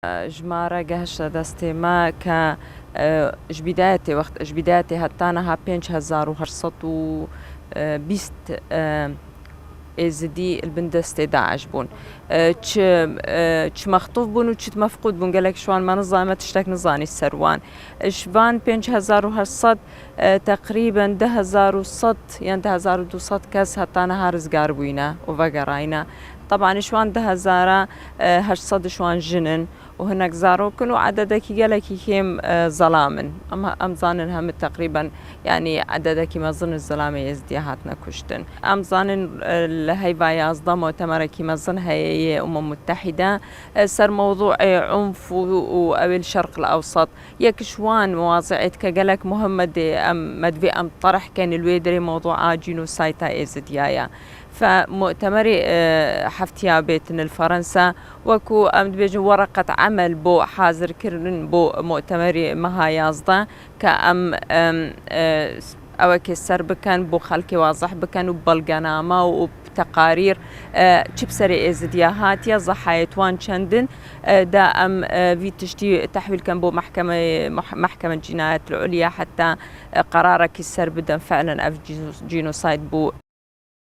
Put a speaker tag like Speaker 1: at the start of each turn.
Speaker 1: ژمارە گەهشتە دەستێ ما کە ji bîdayetê ji bîdayetê hetaniha 5820 êzidî li bin destê Daeş bûn. Çi mextûf bûn û çi mefqûd bûn gelek ji wan me nizanî me tiştek nizanî ser wan. Ji van 5800 teqrîben 10100 yan 10200 kes hetaniha rizgar bûyne û vegerayîne. طبعاً ji wan 2800 ji wan jin in û hinek zarok in û ededekî gelekî kêm zelam in. Em zanin hemû teqrîben yanî ededekî mezin ji Zelamê Êzidiyê hatine kuştin. Em zanin li heyva 11 mutemerekî mezin heye yê Umem Muttehîde ser mewduê unf û ew ê Şerqil Ewsat. Yek ji wan mewazîet ke gelek muhim me divê em terihkên li wê derê mewduğa genosayda Êzidiya ye. فمؤتمري حفتيا بيتن الفرنسا وكو ام دبيجن ورقة عمل بو حاضر كرن بو مؤتمري مها يازدا كأم او كسر بكن بو خلقي واضح بكن وبلغنامه وبتقارير تشبسري ازدياهات يا ضحايتوان چندن دا ام في تشتي تحويل كان بو محكمة الجنايات العليا حتى قرارك السر بدن فعلا اف جينوسايد بو